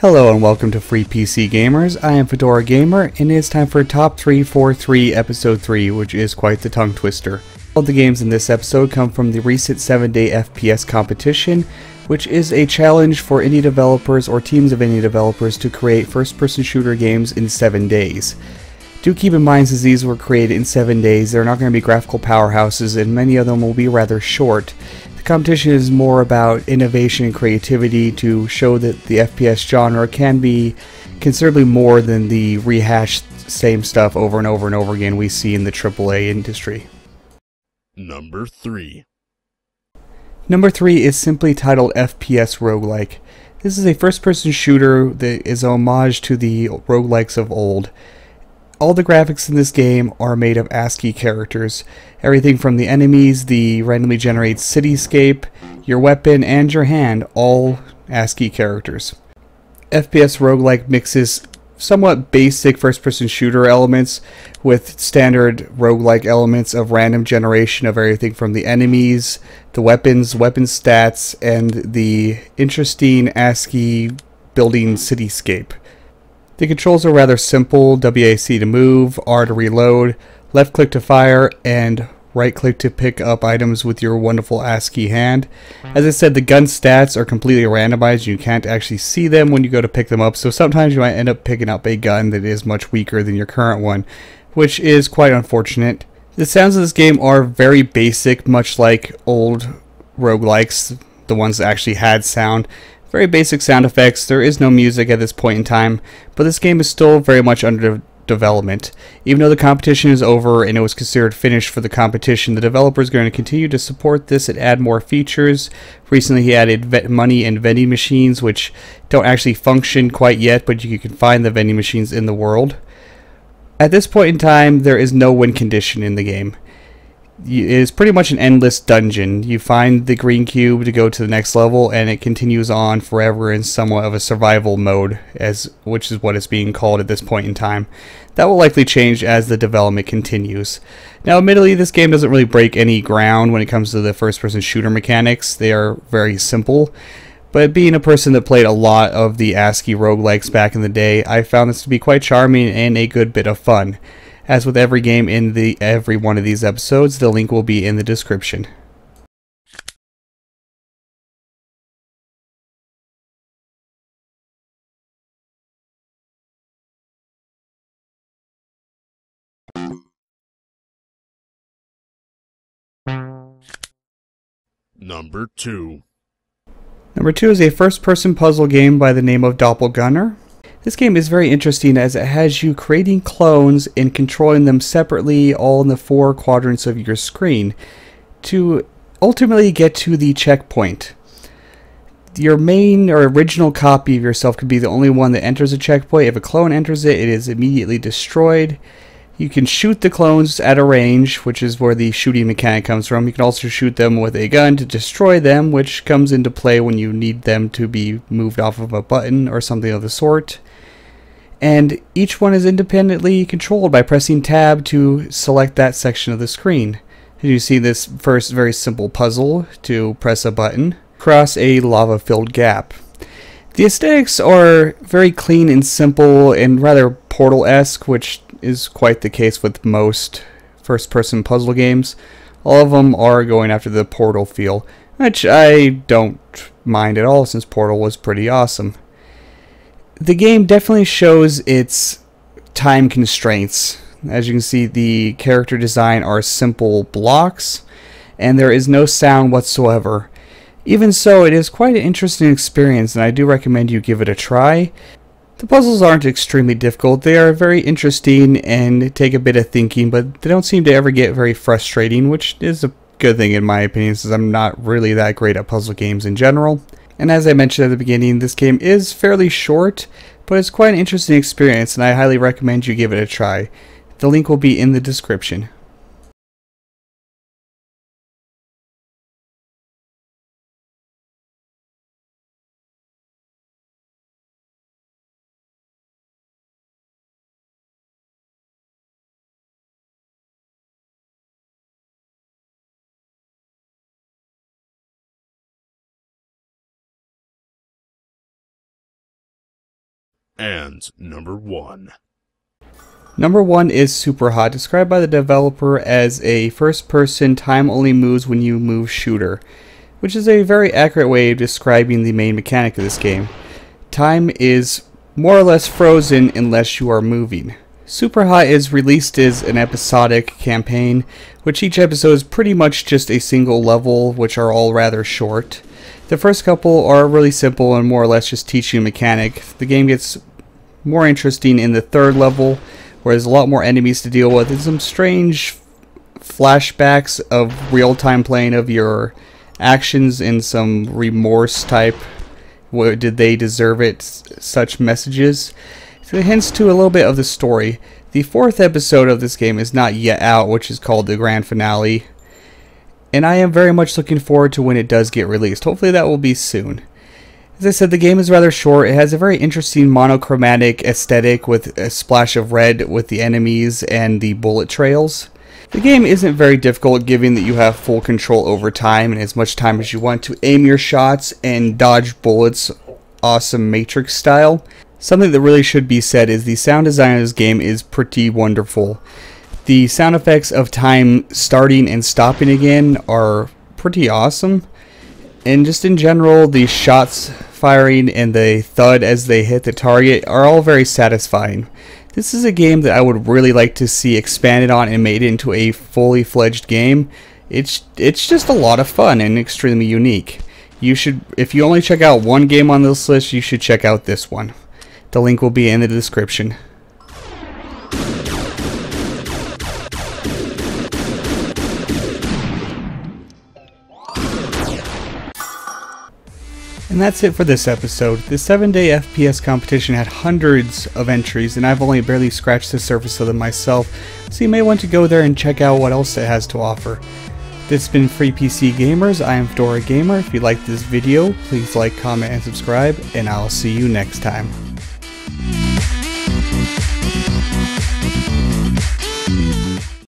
Hello and welcome to FreePCGamers. I am FedoraG4mer and it is time for Top 343 Episode 3, which is quite the tongue twister. All the games in this episode come from the recent 7-day FPS competition, which is a challenge for indie developers or teams of indie developers to create first-person shooter games in 7 days. Do keep in mind, since these were created in 7 days, they're not going to be graphical powerhouses and many of them will be rather short. The competition is more about innovation and creativity to show that the FPS genre can be considerably more than the rehashed same stuff over and over and over again we see in the AAA industry. Number 3. Number 3 is simply titled FPS Roguelike. This is a first-person shooter that is a homage to the roguelikes of old. All the graphics in this game are made of ASCII characters. Everything from the enemies, the randomly generated cityscape, your weapon, and your hand, all ASCII characters. FPS Roguelike mixes somewhat basic first-person shooter elements with standard roguelike elements of random generation of everything from the enemies, the weapons, weapon stats, and the interesting ASCII building cityscape. The controls are rather simple: WASD to move, R to reload, left click to fire, and right click to pick up items with your wonderful ASCII hand. As I said, the gun stats are completely randomized. You can't actually see them when you go to pick them up, so sometimes you might end up picking up a gun that is much weaker than your current one, which is quite unfortunate. The sounds of this game are very basic, much like old roguelikes, the ones that actually had sound. Very basic sound effects. There is no music at this point in time, but this game is still very much under development. Even though the competition is over and it was considered finished for the competition, the developer is going to continue to support this and add more features. Recently he added money and vending machines, which don't actually function quite yet, but you can find the vending machines in the world. At this point in time, there is no win condition in the game. It is pretty much an endless dungeon. You find the green cube to go to the next level, and it continues on forever in somewhat of a survival mode, which is what it's being called at this point in time. That will likely change as the development continues. Now, admittedly, this game doesn't really break any ground when it comes to the first-person shooter mechanics. They are very simple. But being a person that played a lot of the ASCII roguelikes back in the day, I found this to be quite charming and a good bit of fun. As with every game in every one of these episodes, the link will be in the description. Number 2. Number 2 is a first-person puzzle game by the name of Doppelgunner. This game is very interesting as it has you creating clones and controlling them separately all in the 4 quadrants of your screen to ultimately get to the checkpoint. Your main or original copy of yourself could be the only one that enters a checkpoint. If a clone enters it, it is immediately destroyed. You can shoot the clones at a range, which is where the shooting mechanic comes from. You can also shoot them with a gun to destroy them, which comes into play when you need them to be moved off of a button or something of the sort. And each one is independently controlled by pressing tab to select that section of the screen. As you see this first very simple puzzle to press a button, cross a lava-filled gap. The aesthetics are very clean and simple and rather Portal-esque, which is quite the case with most first-person puzzle games. All of them are going after the Portal feel, which I don't mind at all since Portal was pretty awesome. The game definitely shows its time constraints. As you can see, the character design are simple blocks, and there is no sound whatsoever. Even so, it is quite an interesting experience, and I do recommend you give it a try. The puzzles aren't extremely difficult. They are very interesting and take a bit of thinking, but they don't seem to ever get very frustrating, which is a good thing in my opinion, since I'm not really that great at puzzle games in general. And as I mentioned at the beginning, this game is fairly short, but it's quite an interesting experience, and I highly recommend you give it a try. The link will be in the description. And number 1. Number 1 is SUPERHOT, described by the developer as a first-person time-only-moves-when-you-move shooter, which is a very accurate way of describing the main mechanic of this game. Time is more or less frozen unless you are moving. SUPERHOT is released as an episodic campaign, which each episode is pretty much just a single level, which are all rather short. The first couple are really simple and more or less just teach you a mechanic. The game gets more interesting in the third level, where there's a lot more enemies to deal with, and some strange flashbacks of real-time playing of your actions and some remorse type, what did they deserve it, such messages. So it hints to a little bit of the story. The fourth episode of this game is not yet out, which is called the grand finale, and I am very much looking forward to when it does get released. Hopefully that will be soon. As I said, the game is rather short. It has a very interesting monochromatic aesthetic with a splash of red with the enemies and the bullet trails. The game isn't very difficult, given that you have full control over time and as much time as you want to aim your shots and dodge bullets, awesome Matrix style. Something that really should be said is the sound design of this game is pretty wonderful. The sound effects of time starting and stopping again are pretty awesome. And just in general, the shots firing and the thud as they hit the target are all very satisfying. This is a game that I would really like to see expanded on and made into a fully fledged game. It's just a lot of fun and extremely unique. You should, if you only check out one game on this list, you should check out this one. The link will be in the description. And that's it for this episode. The 7-day FPS competition had hundreds of entries, and I've only barely scratched the surface of them myself, so you may want to go there and check out what else it has to offer. This has been FreePCGamers. I am FedoraG4mer. If you liked this video, please like, comment, and subscribe, and I'll see you next time.